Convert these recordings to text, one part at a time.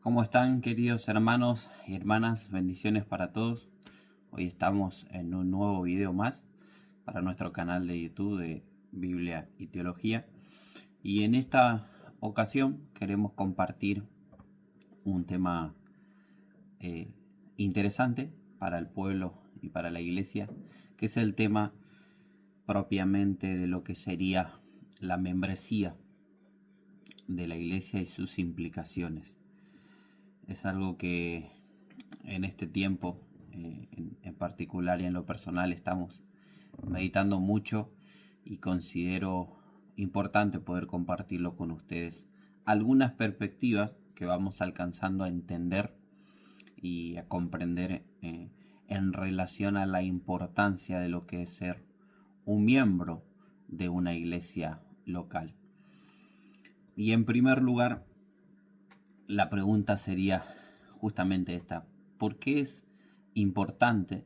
¿Cómo están, queridos hermanos y hermanas? Bendiciones para todos. Hoy estamos en un nuevo video más para nuestro canal de YouTube de Biblia y Teología. Y en esta ocasión queremos compartir un tema interesante para el pueblo y para la iglesia, que es el tema propiamente de lo que sería la membresía de la iglesia y sus implicaciones. Es algo que en este tiempo, en particular y en lo personal, estamos meditando mucho y considero importante poder compartirlo con ustedes. Algunas perspectivas que vamos alcanzando a entender y a comprender en relación a la importancia de lo que es ser un miembro de una iglesia local. Y en primer lugar, la pregunta sería justamente esta: ¿por qué es importante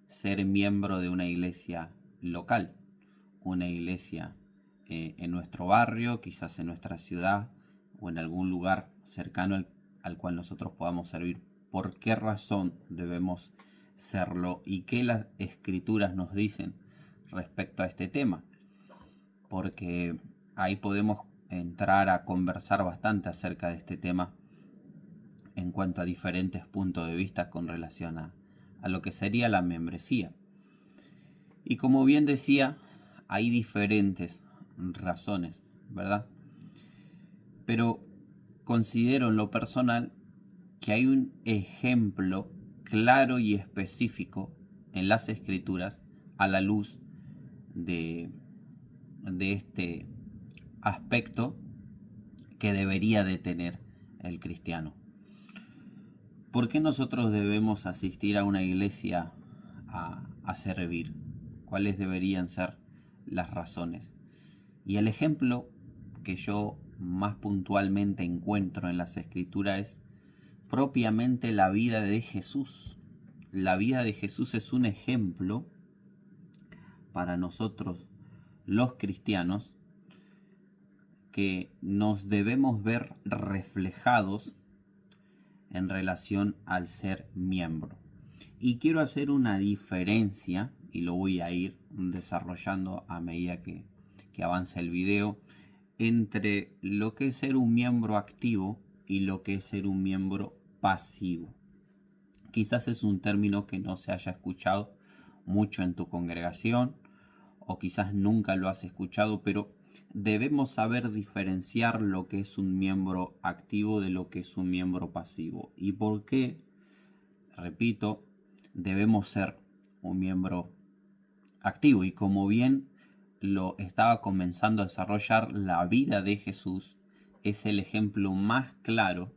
ser miembro de una iglesia local? Una iglesia en nuestro barrio, quizás en nuestra ciudad o en algún lugar cercano al cual nosotros podamos servir. ¿Por qué razón debemos serlo y qué las escrituras nos dicen respecto a este tema? Porque ahí podemos entrar a conversar bastante acerca de este tema en cuanto a diferentes puntos de vista con relación a lo que sería la membresía. Y como bien decía, hay diferentes razones, ¿verdad? Pero considero en lo personal que hay un ejemplo claro y específico en las escrituras a la luz de este aspecto que debería de tener el cristiano. ¿Por qué nosotros debemos asistir a una iglesia a servir? ¿Cuáles deberían ser las razones? Y el ejemplo que yo más puntualmente encuentro en las escrituras es propiamente la vida de Jesús. La vida de Jesús es un ejemplo para nosotros los cristianos que nos debemos ver reflejados en relación al ser miembro. Y quiero hacer una diferencia, y lo voy a ir desarrollando a medida que avance el video, entre lo que es ser un miembro activo y lo que es ser un miembro pasivo. Quizás es un término que no se haya escuchado mucho en tu congregación, o quizás nunca lo has escuchado, pero debemos saber diferenciar lo que es un miembro activo de lo que es un miembro pasivo. ¿Y por qué? Repito, debemos ser un miembro activo. Y como bien lo estaba comenzando a desarrollar, la vida de Jesús es el ejemplo más claro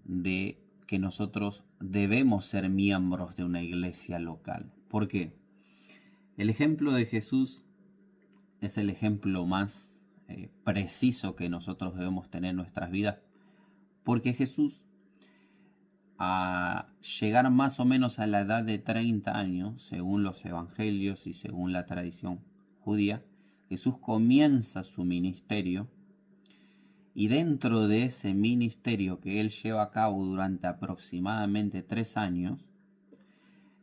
de que nosotros debemos ser miembros de una iglesia local. ¿Por qué? El ejemplo de Jesús es el ejemplo más preciso que nosotros debemos tener en nuestras vidas, porque Jesús, a llegar más o menos a la edad de 30 años, según los evangelios y según la tradición judía, Jesús comienza su ministerio, y dentro de ese ministerio que él lleva a cabo durante aproximadamente 3 años,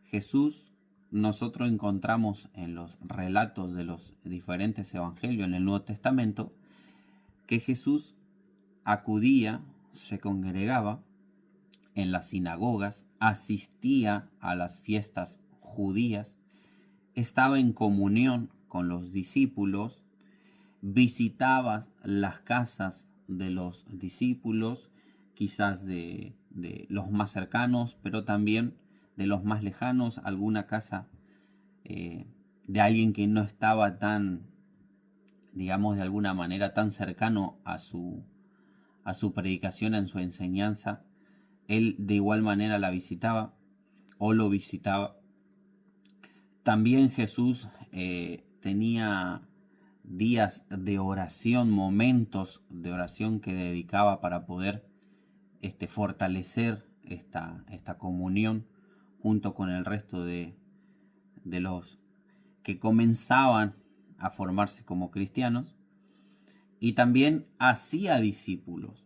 Jesús, nosotros encontramos en los relatos de los diferentes evangelios en el Nuevo Testamento que Jesús acudía, se congregaba en las sinagogas, asistía a las fiestas judías, estaba en comunión con los discípulos, visitaba las casas de los discípulos, quizás de los más cercanos, pero también de los más lejanos, alguna casa de alguien que no estaba tan, digamos, de alguna manera tan cercano a su predicación, en su enseñanza. Él de igual manera la visitaba o lo visitaba. También Jesús tenía días de oración, momentos de oración que dedicaba para poder fortalecer esta comunión junto con el resto de los que comenzaban a formarse como cristianos, y también hacía discípulos.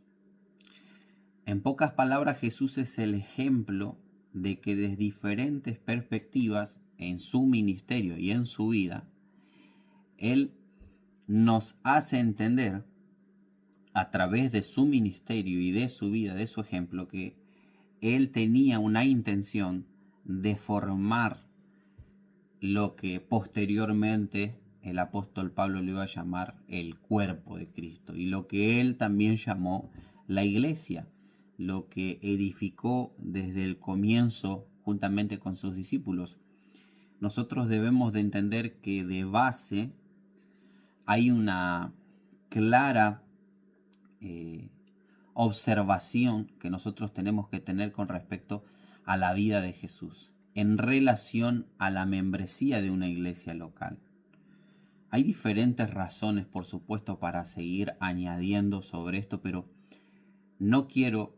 En pocas palabras, Jesús es el ejemplo de que desde diferentes perspectivas en su ministerio y en su vida, Él nos hace entender a través de su ministerio y de su vida, de su ejemplo, que Él tenía una intención de formar lo que posteriormente el apóstol Pablo le iba a llamar el cuerpo de Cristo, y lo que él también llamó la iglesia, lo que edificó desde el comienzo juntamente con sus discípulos. Nosotros debemos de entender que de base hay una clara observación que nosotros tenemos que tener con respecto a la vida de Jesús en relación a la membresía de una iglesia local. Hay diferentes razones, por supuesto, para seguir añadiendo sobre esto, pero no quiero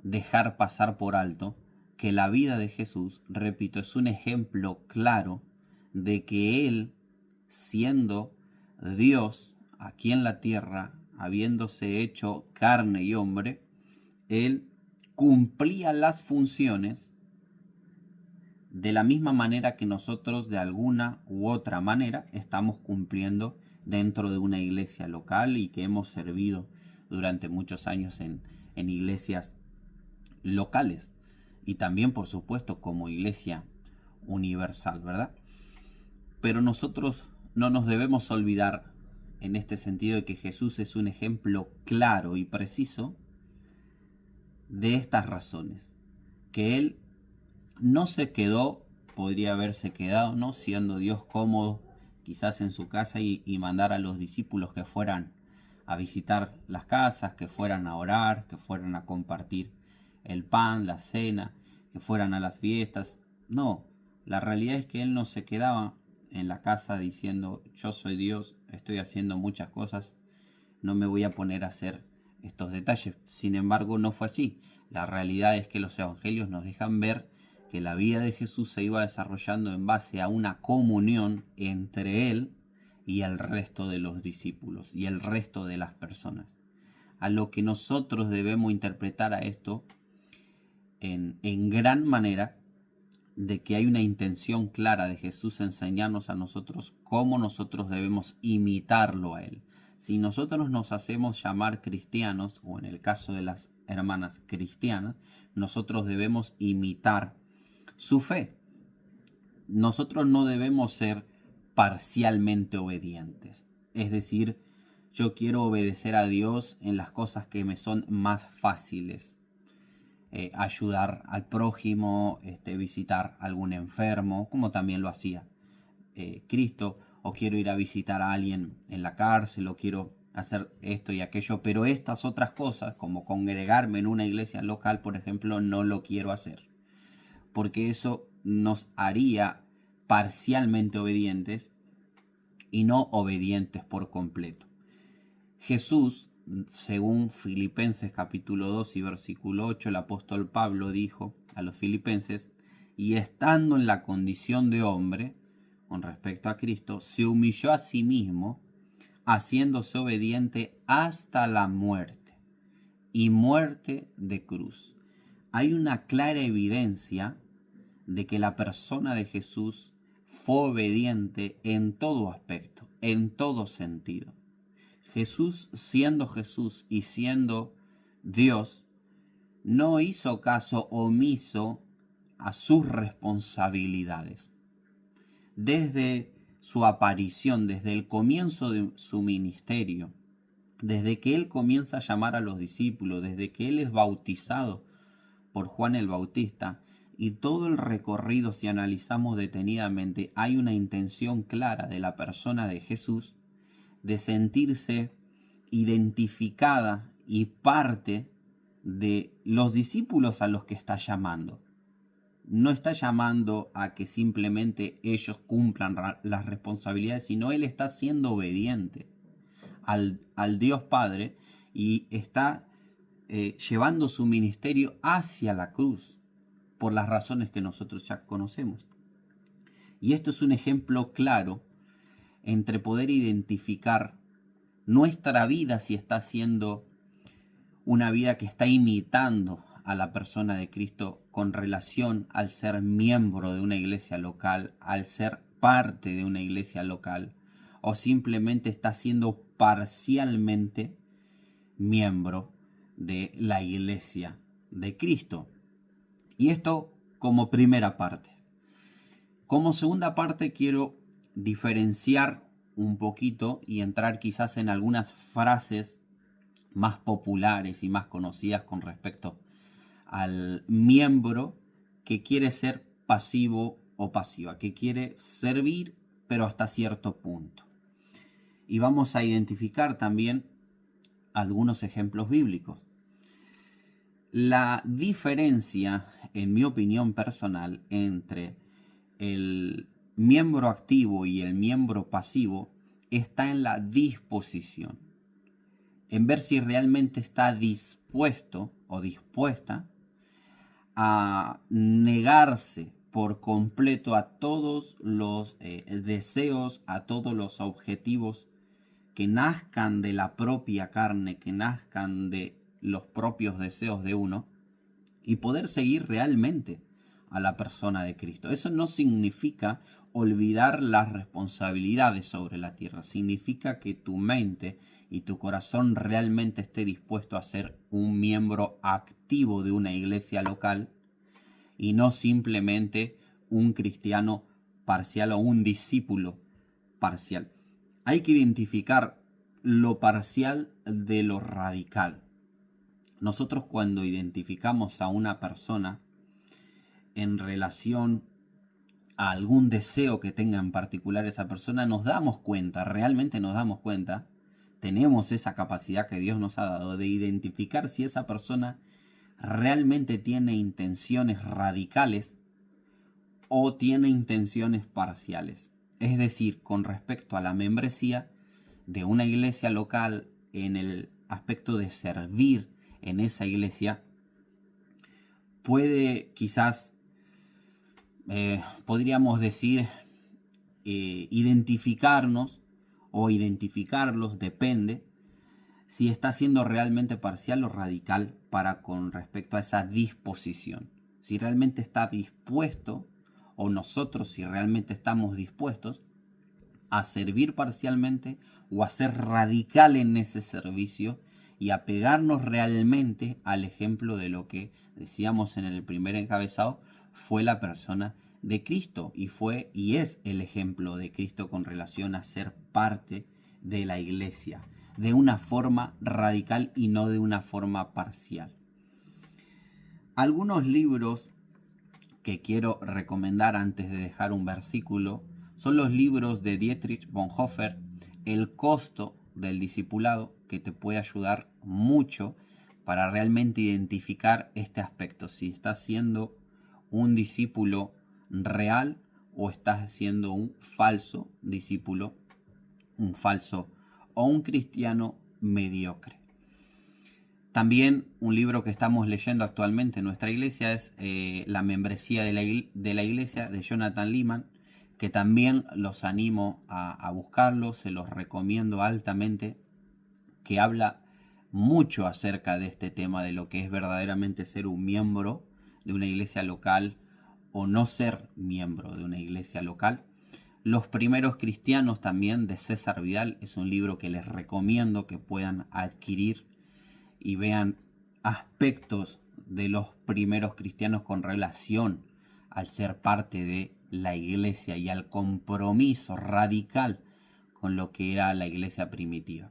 dejar pasar por alto que la vida de Jesús, repito, es un ejemplo claro de que Él, siendo Dios aquí en la tierra, habiéndose hecho carne y hombre, Él cumplía las funciones de la misma manera que nosotros de alguna u otra manera estamos cumpliendo dentro de una iglesia local y que hemos servido durante muchos años en iglesias locales y también por supuesto como iglesia universal, ¿verdad? Pero nosotros no nos debemos olvidar en este sentido de que Jesús es un ejemplo claro y preciso de estas razones, que Él no se quedó, podría haberse quedado, ¿no?, siendo Dios cómodo, quizás en su casa y mandar a los discípulos que fueran a visitar las casas, que fueran a orar, que fueran a compartir el pan, la cena, que fueran a las fiestas. No, la realidad es que Él no se quedaba en la casa diciendo, yo soy Dios, estoy haciendo muchas cosas, no me voy a poner a hacer estos detalles. Sin embargo, no fue así. La realidad es que los evangelios nos dejan ver que la vida de Jesús se iba desarrollando en base a una comunión entre Él y el resto de los discípulos y el resto de las personas. A lo que nosotros debemos interpretar a esto en gran manera de que hay una intención clara de Jesús enseñarnos a nosotros cómo nosotros debemos imitarlo a Él. Si nosotros nos hacemos llamar cristianos, o en el caso de las hermanas cristianas, nosotros debemos imitar su fe. Nosotros no debemos ser parcialmente obedientes. Es decir, yo quiero obedecer a Dios en las cosas que me son más fáciles. Ayudar al prójimo, visitar a algún enfermo, como también lo hacía Cristo, o quiero ir a visitar a alguien en la cárcel, o quiero hacer esto y aquello, pero estas otras cosas, como congregarme en una iglesia local, por ejemplo, no lo quiero hacer, porque eso nos haría parcialmente obedientes y no obedientes por completo. Jesús, según Filipenses capítulo 2 y versículo 8, el apóstol Pablo dijo a los filipenses, y estando en la condición de hombre, con respecto a Cristo, se humilló a sí mismo, haciéndose obediente hasta la muerte, y muerte de cruz. Hay una clara evidencia de que la persona de Jesús fue obediente en todo aspecto, en todo sentido. Jesús, siendo Jesús y siendo Dios, no hizo caso omiso a sus responsabilidades. Desde su aparición, desde el comienzo de su ministerio, desde que Él comienza a llamar a los discípulos, desde que Él es bautizado por Juan el Bautista, y todo el recorrido, si analizamos detenidamente, hay una intención clara de la persona de Jesús de sentirse identificada y parte de los discípulos a los que está llamando. No está llamando a que simplemente ellos cumplan las responsabilidades, sino Él está siendo obediente al Dios Padre y está llevando su ministerio hacia la cruz por las razones que nosotros ya conocemos. Y esto es un ejemplo claro entre poder identificar nuestra vida si está siendo una vida que está imitando a la persona de Cristo con relación al ser miembro de una iglesia local, al ser parte de una iglesia local, o simplemente está siendo parcialmente miembro de la iglesia de Cristo. Y esto como primera parte. Como segunda parte quiero diferenciar un poquito y entrar quizás en algunas frases más populares y más conocidas con respecto al miembro que quiere ser pasivo o pasiva, que quiere servir pero hasta cierto punto. Y vamos a identificar también algunos ejemplos bíblicos. La diferencia, en mi opinión personal, entre el miembro activo y el miembro pasivo está en la disposición, en ver si realmente está dispuesto o dispuesta a negarse por completo a todos los deseos, a todos los objetivos que nazcan de la propia carne, que nazcan de los propios deseos de uno, y poder seguir realmente a la persona de Cristo. Eso no significa olvidar las responsabilidades sobre la tierra, significa que tu mente y tu corazón realmente esté dispuesto a ser un miembro activo de una iglesia local y no simplemente un cristiano parcial o un discípulo parcial. Hay que identificar lo parcial de lo radical. Nosotros cuando identificamos a una persona en relación a algún deseo que tenga en particular esa persona, nos damos cuenta, realmente nos damos cuenta, tenemos esa capacidad que Dios nos ha dado de identificar si esa persona realmente tiene intenciones radicales o tiene intenciones parciales. Es decir, con respecto a la membresía de una iglesia local en el aspecto de servir en esa iglesia, puede quizás, podríamos decir, identificarnos o identificarlos, depende, si está siendo realmente parcial o radical para con respecto a esa disposición. Si realmente está dispuesto, o nosotros si realmente estamos dispuestos a servir parcialmente o a ser radical en ese servicio y a pegarnos realmente al ejemplo de lo que decíamos en el primer encabezado, fue la persona de Cristo y fue y es el ejemplo de Cristo con relación a ser parte de la iglesia, de una forma radical y no de una forma parcial. Algunos libros que quiero recomendar antes de dejar un versículo son los libros de Dietrich Bonhoeffer, El costo del discipulado, que te puede ayudar mucho para realmente identificar este aspecto, si estás siendo un discípulo real o estás siendo un falso discípulo, un falso o un cristiano mediocre. También un libro que estamos leyendo actualmente en nuestra iglesia es La membresía de la iglesia de Jonathan Leeman, que también los animo a buscarlo, se los recomiendo altamente, que habla mucho acerca de este tema, de lo que es verdaderamente ser un miembro de una iglesia local o no ser miembro de una iglesia local. Los primeros cristianos también, de César Vidal, es un libro que les recomiendo que puedan adquirir y vean aspectos de los primeros cristianos con relación al ser parte de la iglesia y al compromiso radical con lo que era la iglesia primitiva.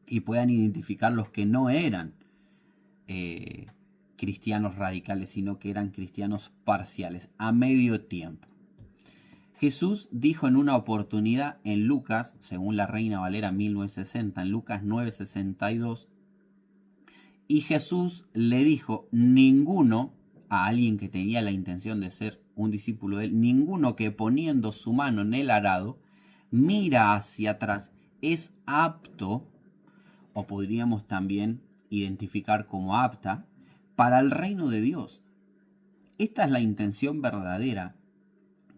Y puedan identificar los que no eran cristianos radicales, sino que eran cristianos parciales, a medio tiempo. Jesús dijo en una oportunidad en Lucas, según la Reina Valera 1960, en Lucas 9:62, y Jesús le dijo, ninguno, a alguien que tenía la intención de ser un discípulo de él, ninguno que poniendo su mano en el arado, mira hacia atrás, es apto, o podríamos también identificar como apta, para el reino de Dios. Esta es la intención verdadera,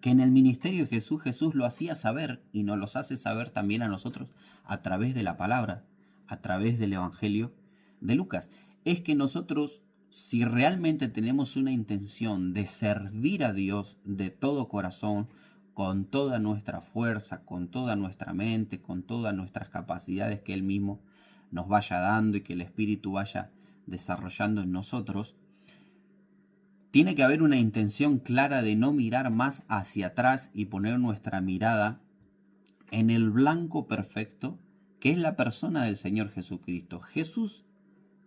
que en el ministerio de Jesús lo hacía saber y nos los hace saber también a nosotros a través de la palabra, a través del Evangelio de Lucas. es que nosotros, si realmente tenemos una intención de servir a Dios de todo corazón, con toda nuestra fuerza, con toda nuestra mente, con todas nuestras capacidades que Él mismo nos vaya dando y que el Espíritu vaya desarrollando en nosotros, tiene que haber una intención clara de no mirar más hacia atrás y poner nuestra mirada en el blanco perfecto, que es la persona del Señor Jesucristo. Jesús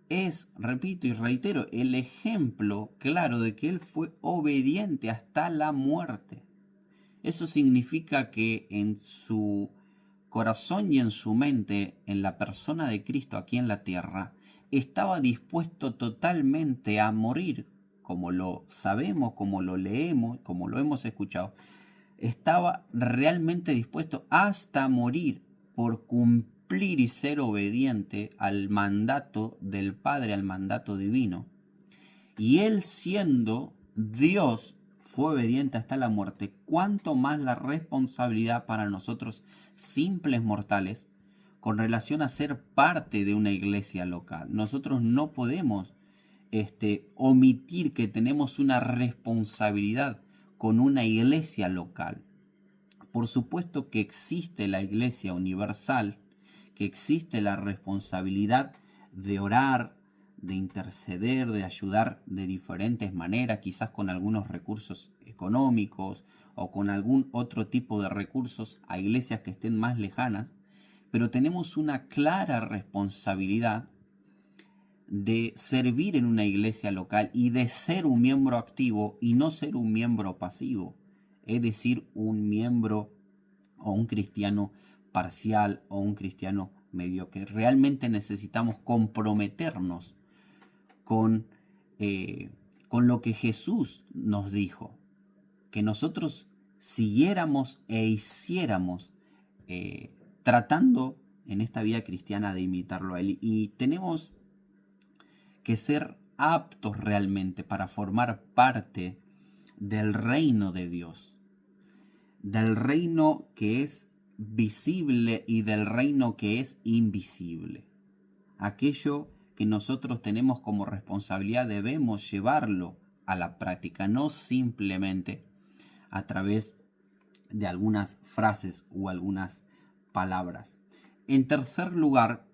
es, repito y reitero, el ejemplo claro de que Él fue obediente hasta la muerte. Eso significa que en su corazón y en su mente, en la persona de Cristo aquí en la tierra, estaba dispuesto totalmente a morir, como lo sabemos, como lo leemos, como lo hemos escuchado. Estaba realmente dispuesto hasta morir por cumplir y ser obediente al mandato del Padre, al mandato divino. Y Él, siendo Dios, fue obediente hasta la muerte. Cuánto más la responsabilidad para nosotros simples mortales con relación a ser parte de una iglesia local. Nosotros no podemos omitir que tenemos una responsabilidad con una iglesia local. Por supuesto que existe la iglesia universal, que existe la responsabilidad de orar, de interceder, de ayudar de diferentes maneras, quizás con algunos recursos económicos o con algún otro tipo de recursos a iglesias que estén más lejanas, pero tenemos una clara responsabilidad de servir en una iglesia local y de ser un miembro activo y no ser un miembro pasivo, es decir, un miembro o un cristiano parcial o un cristiano mediocre. Realmente necesitamos comprometernos con, con lo que Jesús nos dijo, que nosotros siguiéramos e hiciéramos tratando en esta vida cristiana de imitarlo a Él. Y tenemos que ser aptos realmente para formar parte del reino de Dios, del reino que es visible y del reino que es invisible. Aquello que nosotros tenemos como responsabilidad debemos llevarlo a la práctica, no simplemente a través de algunas frases o algunas palabras. En tercer lugar,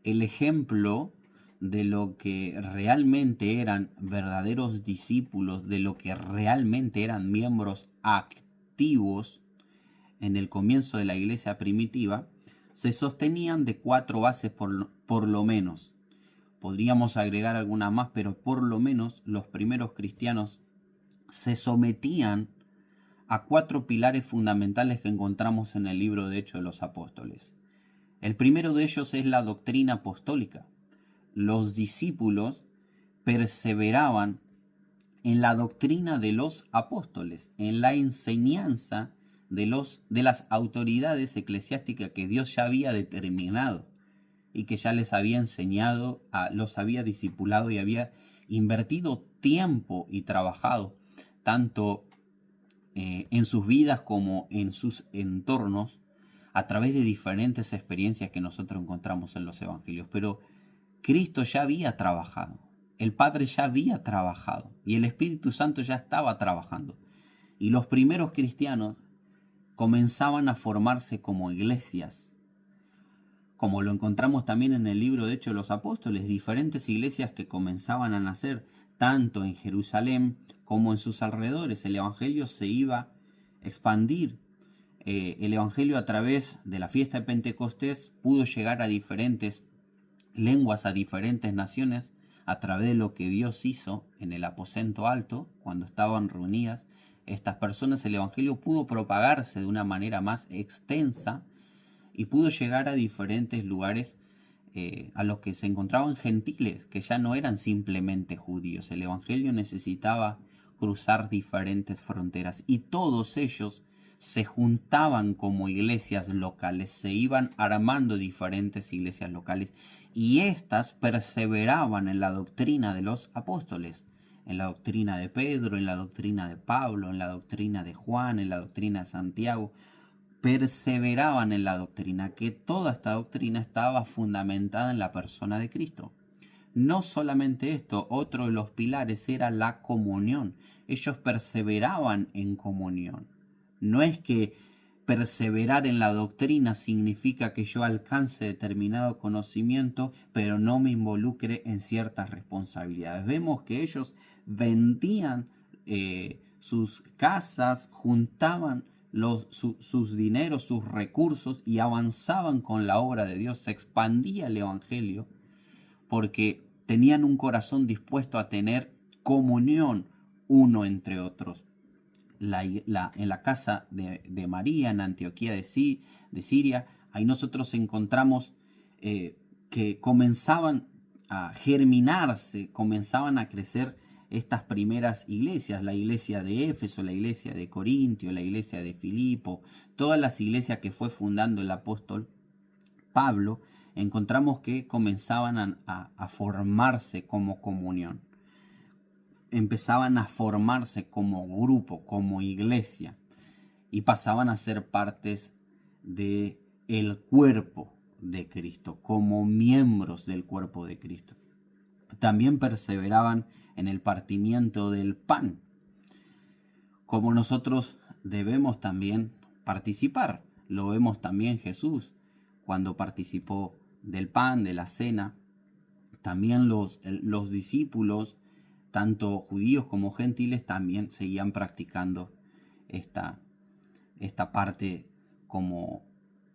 el ejemplo de lo que realmente eran verdaderos discípulos, de lo que realmente eran miembros activos en el comienzo de la iglesia primitiva, se sostenían de 4 bases por lo menos. Podríamos agregar alguna más, pero por lo menos los primeros cristianos se sometían a 4 pilares fundamentales que encontramos en el libro de Hechos de los Apóstoles. El primero de ellos es la doctrina apostólica. Los discípulos perseveraban en la doctrina de los apóstoles, en la enseñanza de las autoridades eclesiásticas que Dios ya había determinado y que ya les había enseñado, los había discipulado y había invertido tiempo y trabajado tanto en sus vidas como en sus entornos a través de diferentes experiencias que nosotros encontramos en los evangelios. Pero Cristo ya había trabajado, el Padre ya había trabajado y el Espíritu Santo ya estaba trabajando. Y los primeros cristianos comenzaban a formarse como iglesias, como lo encontramos también en el libro de Hechos de los Apóstoles, diferentes iglesias que comenzaban a nacer tanto en Jerusalén como en sus alrededores. El Evangelio se iba a expandir. El Evangelio a través de la fiesta de Pentecostés pudo llegar a diferentes lenguas, a diferentes naciones, a través de lo que Dios hizo en el aposento alto, cuando estaban reunidas estas personas. El Evangelio pudo propagarse de una manera más extensa y pudo llegar a diferentes lugares a los que se encontraban gentiles, que ya no eran simplemente judíos. El Evangelio necesitaba cruzar diferentes fronteras y todos ellos se juntaban como iglesias locales, se iban armando diferentes iglesias locales y éstas perseveraban en la doctrina de los apóstoles, en la doctrina de Pedro, en la doctrina de Pablo, en la doctrina de Juan, en la doctrina de Santiago. Perseveraban en la doctrina, que toda esta doctrina estaba fundamentada en la persona de Cristo. no solamente esto, otro de los pilares era la comunión. Ellos perseveraban en comunión. No es que perseverar en la doctrina significa que yo alcance determinado conocimiento, pero no me involucre en ciertas responsabilidades. Vemos que ellos vendían sus casas, juntaban sus dineros, sus recursos y avanzaban con la obra de Dios. Se expandía el evangelio porque tenían un corazón dispuesto a tener comunión uno entre otros. En la casa de María, en Antioquía de Siria, ahí nosotros encontramos que comenzaban a germinarse, comenzaban a crecer estas primeras iglesias, la iglesia de Éfeso, la iglesia de Corintio, la iglesia de Filipo, todas las iglesias que fue fundando el apóstol Pablo, encontramos que comenzaban a formarse como comunión. Empezaban a formarse como grupo, como iglesia, y pasaban a ser partes del cuerpo de Cristo, como miembros del cuerpo de Cristo. También perseveraban en el partimiento del pan, como nosotros debemos también participar. Lo vemos también Jesús cuando participó del pan, de la cena. También los discípulos, tanto judíos como gentiles, también seguían practicando esta parte como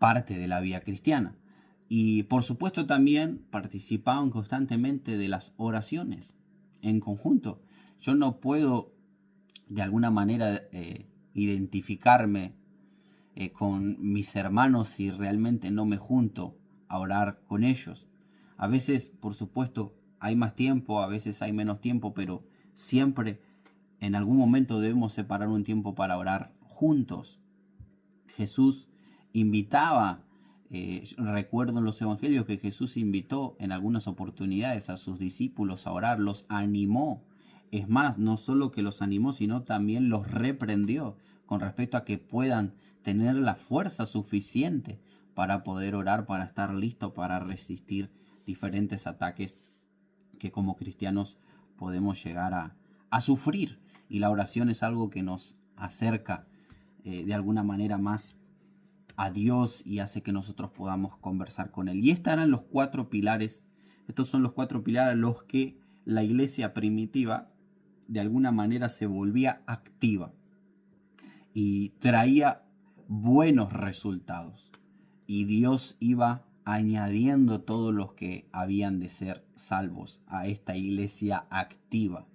parte de la vida cristiana. Y por supuesto también participaban constantemente de las oraciones en conjunto. Yo no puedo de alguna manera identificarme con mis hermanos si realmente no me junto a orar con ellos. A veces, por supuesto, hay más tiempo, a veces hay menos tiempo, pero siempre en algún momento debemos separar un tiempo para orar juntos. Jesús invitaba, recuerdo en los evangelios que Jesús invitó en algunas oportunidades a sus discípulos a orar, los animó. Es más, no solo que los animó, sino también los reprendió con respecto a que puedan tener la fuerza suficiente para poder orar, para estar listos para resistir diferentes ataques que como cristianos podemos llegar a sufrir. Y la oración es algo que nos acerca de alguna manera más a Dios y hace que nosotros podamos conversar con Él. Y estos eran los 4 pilares, estos son los 4 pilares los que la iglesia primitiva de alguna manera se volvía activa y traía buenos resultados. Y Dios iba añadiendo todos los que habían de ser salvos a esta iglesia activa.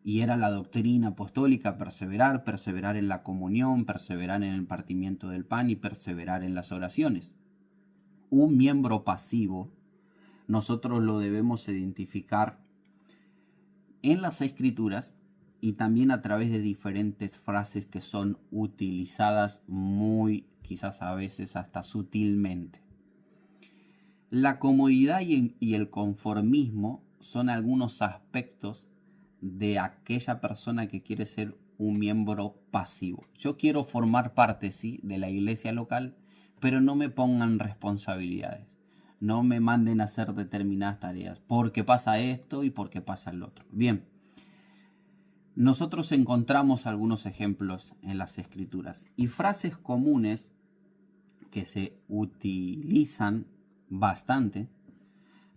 Y era la doctrina apostólica, perseverar en la comunión, perseverar en el partimiento del pan y perseverar en las oraciones. Un miembro pasivo, nosotros lo debemos identificar en las Escrituras y también a través de diferentes frases que son utilizadas muy, quizás a veces hasta sutilmente. La comodidad y el conformismo son algunos aspectos de aquella persona que quiere ser un miembro pasivo. Yo quiero formar parte, sí, de la iglesia local, pero no me pongan responsabilidades. No me manden a hacer determinadas tareas, porque pasa esto y porque pasa el otro. Bien, nosotros encontramos algunos ejemplos en las Escrituras y frases comunes que se utilizan bastante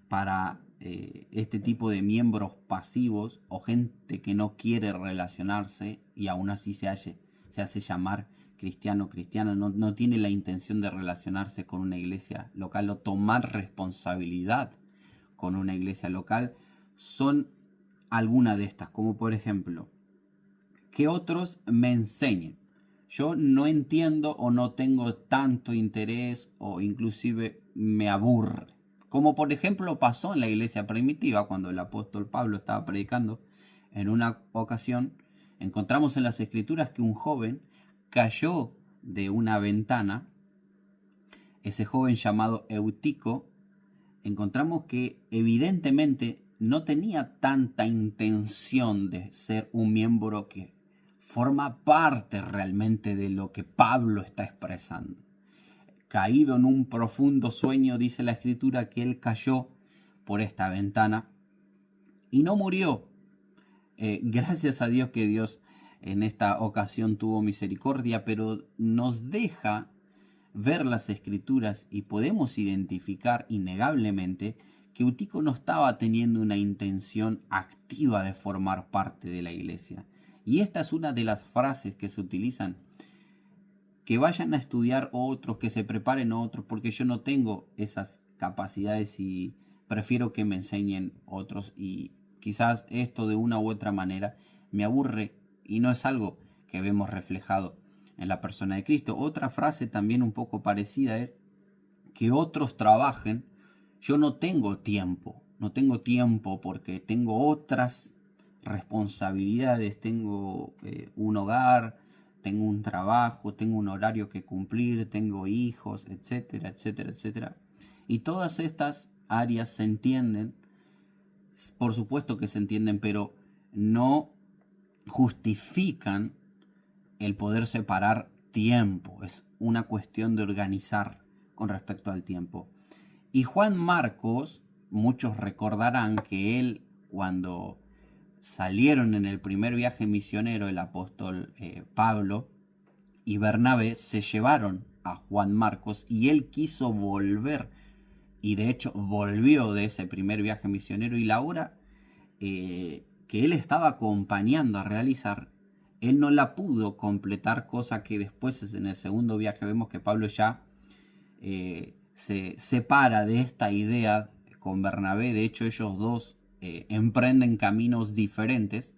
para este tipo de miembros pasivos o gente que no quiere relacionarse y aún así se hace llamar cristiano, no tiene la intención de relacionarse con una iglesia local o tomar responsabilidad con una iglesia local, son algunas de estas, como por ejemplo, que otros me enseñen. Yo no entiendo o no tengo tanto interés o inclusive me aburre. Como por ejemplo pasó en la iglesia primitiva cuando el apóstol Pablo estaba predicando. En una ocasión encontramos en las Escrituras que un joven cayó de una ventana. Ese joven llamado Eutico, encontramos que evidentemente no tenía tanta intención de ser un miembro que forma parte realmente de lo que Pablo está expresando. Caído en un profundo sueño, dice la Escritura que él cayó por esta ventana y no murió. Gracias a Dios que Dios en esta ocasión tuvo misericordia, pero nos deja ver las escrituras y podemos identificar innegablemente que Eutico no estaba teniendo una intención activa de formar parte de la iglesia. Y esta es una de las frases que se utilizan: que vayan a estudiar otros, que se preparen otros, porque yo no tengo esas capacidades y prefiero que me enseñen otros. Y quizás esto de una u otra manera me aburre y no es algo que vemos reflejado en la persona de Cristo. Otra frase también un poco parecida es: que otros trabajen, yo no tengo tiempo porque tengo otras responsabilidades, tengo un hogar, tengo un trabajo, tengo un horario que cumplir, tengo hijos, etcétera, etcétera, etcétera. Y todas estas áreas se entienden, por supuesto que se entienden, pero no justifican el poder separar tiempo. Es una cuestión de organizar con respecto al tiempo. Y Juan Marcos, muchos recordarán que él, cuando salieron en el primer viaje misionero, el apóstol Pablo y Bernabé se llevaron a Juan Marcos y él quiso volver, y de hecho volvió de ese primer viaje misionero, y la obra que él estaba acompañando a realizar, él no la pudo completar, cosa que después en el segundo viaje vemos que Pablo ya se separa de esta idea con Bernabé. De hecho ellos dos emprenden caminos diferentes,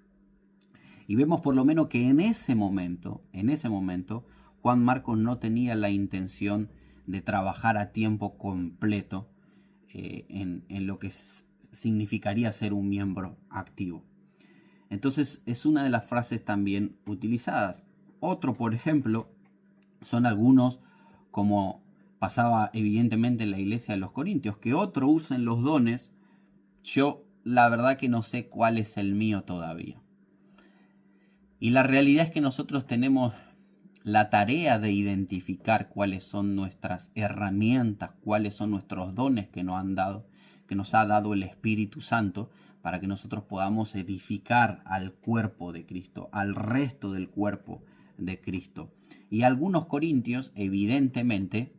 y vemos por lo menos que en ese momento Juan Marcos no tenía la intención de trabajar a tiempo completo en lo que significaría ser un miembro activo. Entonces es una de las frases también utilizadas. Otro, por ejemplo, son algunos, como pasaba evidentemente en la iglesia de los Corintios, que otros usen los dones. Yo la verdad que no sé cuál es el mío todavía. Y la realidad es que nosotros tenemos la tarea de identificar cuáles son nuestras herramientas, cuáles son nuestros dones que nos ha dado el Espíritu Santo, para que nosotros podamos edificar al cuerpo de Cristo, al resto del cuerpo de Cristo. Y algunos corintios evidentemente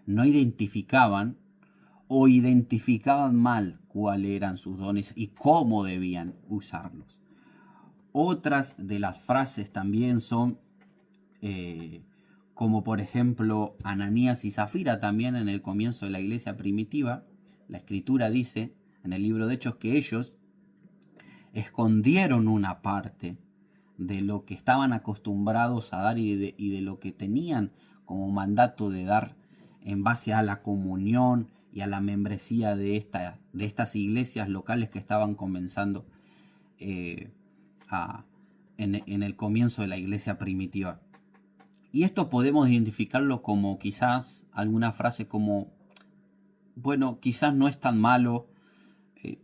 no identificaban o identificaban mal cuáles eran sus dones y cómo debían usarlos. Otras de las frases también son como por ejemplo Ananías y Zafira, también en el comienzo de la iglesia primitiva. La escritura dice en el libro de Hechos que ellos escondieron una parte de lo que estaban acostumbrados a dar y de lo que tenían como mandato de dar en base a la comunión y a la membresía de estas iglesias locales que estaban comenzando en el comienzo de la iglesia primitiva. Y esto podemos identificarlo como quizás alguna frase como: bueno, quizás no es tan malo,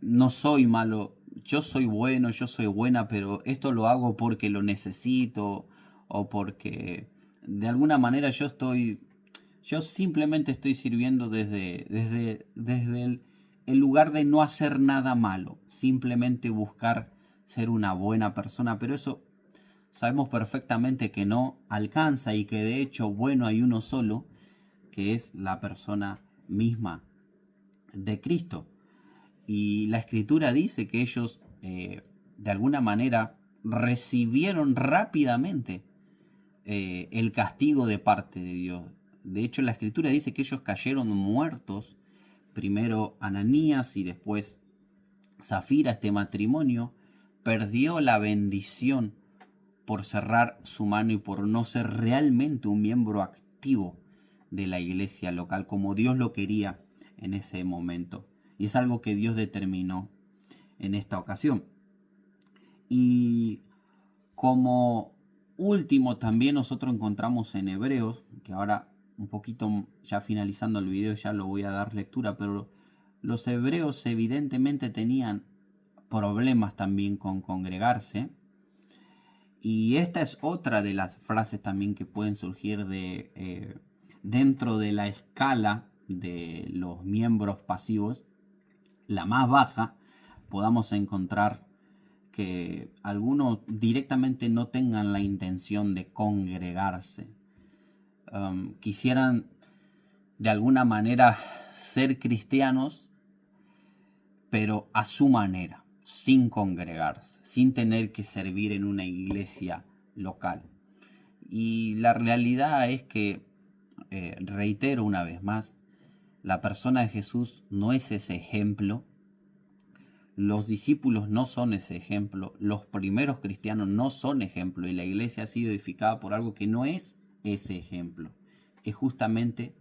no soy malo, yo soy bueno, yo soy buena, pero esto lo hago porque lo necesito, o porque de alguna manera yo simplemente estoy sirviendo desde el lugar de no hacer nada malo, simplemente buscar ser una buena persona. Pero eso sabemos perfectamente que no alcanza, y que de hecho bueno hay uno solo, que es la persona misma de Cristo. Y la escritura dice que ellos de alguna manera recibieron rápidamente el castigo de parte de Dios. De hecho la escritura dice que ellos cayeron muertos, primero Ananías y después Zafira. Este matrimonio perdió la bendición por cerrar su mano y por no ser realmente un miembro activo de la iglesia local como Dios lo quería en ese momento. Y es algo que Dios determinó en esta ocasión. Y como último también nosotros encontramos en Hebreos, que ahora un poquito ya finalizando el video ya lo voy a dar lectura, pero los hebreos evidentemente tenían problemas también con congregarse. Y esta es otra de las frases también que pueden surgir dentro de la escala de los miembros pasivos. la más baja, podamos encontrar que algunos directamente no tengan la intención de congregarse. Quisieran de alguna manera ser cristianos, pero a su manera, sin congregarse, sin tener que servir en una iglesia local. Y la realidad es que, reitero una vez más, la persona de Jesús no es ese ejemplo. Los discípulos no son ese ejemplo, los primeros cristianos no son ejemplo, y la iglesia ha sido edificada por algo que no es ese ejemplo. Es justamente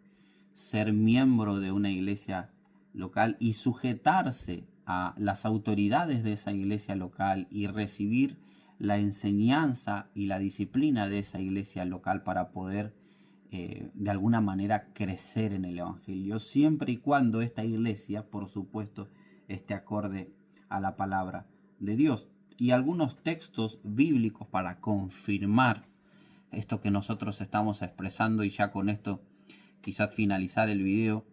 ser miembro de una iglesia local y sujetarse a las autoridades de esa iglesia local y recibir la enseñanza y la disciplina de esa iglesia local para poder de alguna manera crecer en el evangelio, siempre y cuando esta iglesia, por supuesto, esté acorde a la palabra de Dios. Y algunos textos bíblicos para confirmar esto que nosotros estamos expresando, y ya con esto quizás finalizar el video,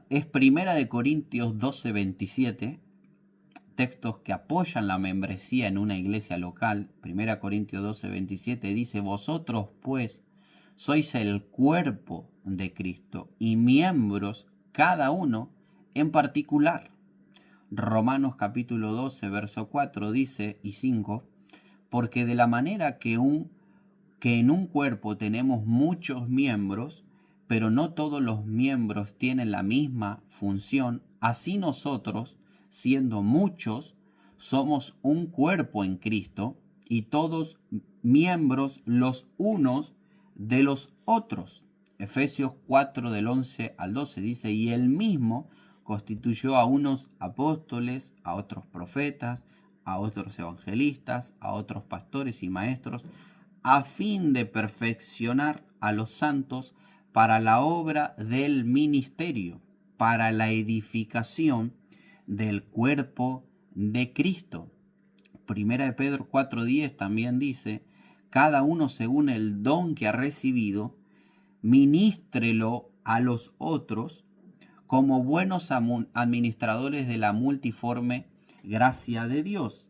es Primera de Corintios 12:27, textos que apoyan la membresía en una iglesia local. Primera Corintios 12:27 dice: vosotros pues sois el cuerpo de Cristo y miembros cada uno en particular. Romanos capítulo 12, verso 4 dice y 5: porque de la manera que en un cuerpo tenemos muchos miembros, pero no todos los miembros tienen la misma función, así nosotros, siendo muchos, somos un cuerpo en Cristo y todos miembros los unos de los otros. Efesios 4 del 11 al 12 dice: y él mismo constituyó a unos apóstoles, a otros profetas, a otros evangelistas, a otros pastores y maestros, a fin de perfeccionar a los santos para la obra del ministerio, para la edificación del cuerpo de Cristo. Primera de Pedro 4:10 también dice: cada uno según el don que ha recibido, ministrelo a los otros como buenos administradores de la multiforme gracia de Dios.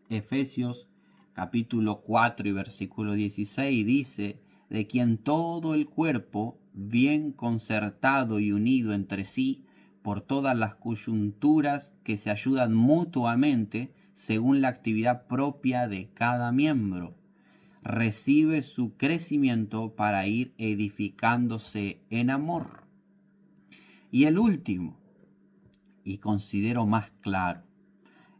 Efesios capítulo 4 y versículo 16 dice: de quien todo el cuerpo, bien concertado y unido entre sí por todas las coyunturas que se ayudan mutuamente según la actividad propia de cada miembro, recibe su crecimiento para ir edificándose en amor. Y el último, y considero más claro,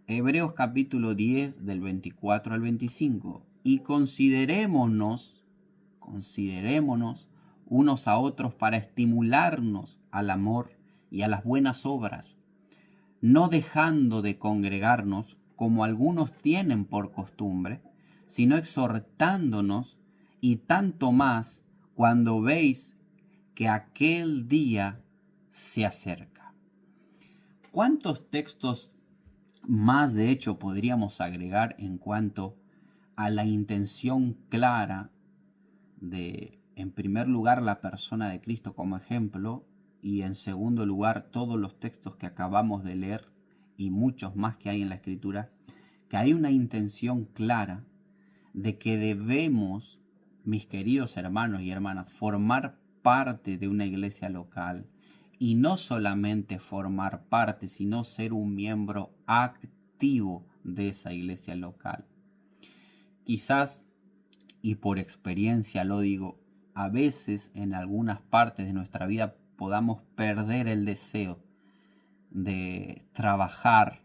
Hebreos capítulo 10 del 24 al 25. Y considerémonos unos a otros para estimularnos al amor y a las buenas obras, no dejando de congregarnos como algunos tienen por costumbre, sino exhortándonos, y tanto más cuando veis que aquel día se acerca. ¿Cuántos textos más de hecho podríamos agregar en cuanto a la intención clara de, en primer lugar, la persona de Cristo como ejemplo, y en segundo lugar todos los textos que acabamos de leer y muchos más que hay en la Escritura, que hay una intención clara de que debemos, mis queridos hermanos y hermanas, formar parte de una iglesia local, y no solamente formar parte, sino ser un miembro activo de esa iglesia local. Quizás, y por experiencia lo digo, a veces en algunas partes de nuestra vida podamos perder el deseo de trabajar,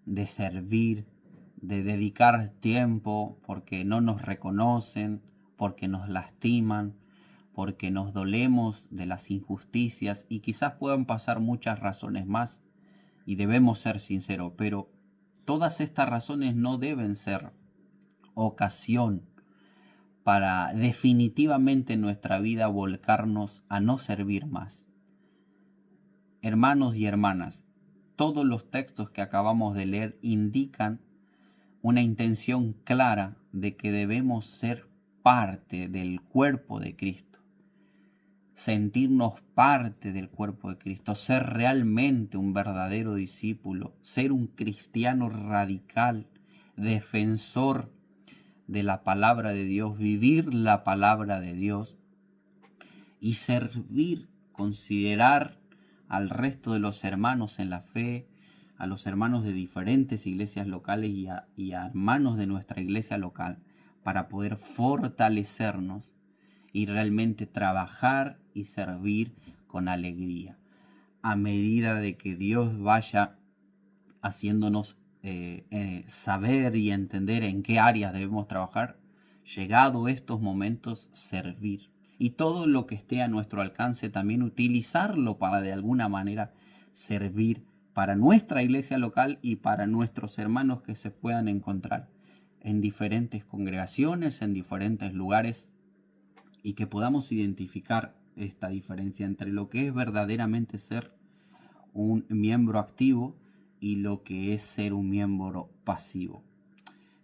de servir, de dedicar tiempo, porque no nos reconocen, porque nos lastiman, porque nos dolemos de las injusticias, y quizás puedan pasar muchas razones más, y debemos ser sinceros, pero todas estas razones no deben ser ocasión para definitivamente en nuestra vida volcarnos a no servir más. Hermanos y hermanas, todos los textos que acabamos de leer indican una intención clara de que debemos ser parte del cuerpo de Cristo, sentirnos parte del cuerpo de Cristo, ser realmente un verdadero discípulo, ser un cristiano radical, defensor de la palabra de Dios, vivir la palabra de Dios y servir, considerar al resto de los hermanos en la fe, a los hermanos de diferentes iglesias locales y a hermanos de nuestra iglesia local, para poder fortalecernos y realmente trabajar y servir con alegría. A medida de que Dios vaya haciéndonos saber y entender en qué áreas debemos trabajar, llegado estos momentos, servir. Y todo lo que esté a nuestro alcance también utilizarlo para de alguna manera servir para nuestra iglesia local y para nuestros hermanos que se puedan encontrar en diferentes congregaciones, en diferentes lugares, y que podamos identificar esta diferencia entre lo que es verdaderamente ser un miembro activo y lo que es ser un miembro pasivo.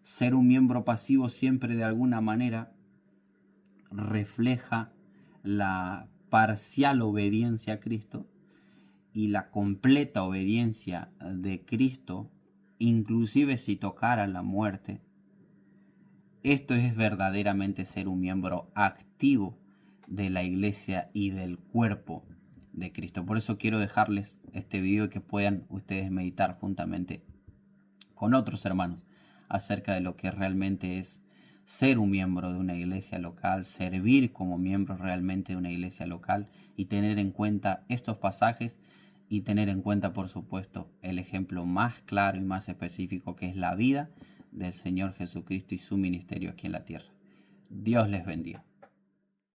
Ser un miembro pasivo siempre de alguna manera refleja la parcial obediencia a Cristo y la completa obediencia de Cristo, inclusive si tocara la muerte. Esto es verdaderamente ser un miembro activo de la iglesia y del cuerpo de Cristo. Por eso quiero dejarles este video y que puedan ustedes meditar juntamente con otros hermanos acerca de lo que realmente es ser un miembro de una iglesia local, servir como miembro realmente de una iglesia local y tener en cuenta estos pasajes y tener en cuenta, por supuesto, el ejemplo más claro y más específico que es la vida del Señor Jesucristo y su ministerio aquí en la tierra. Dios les bendiga.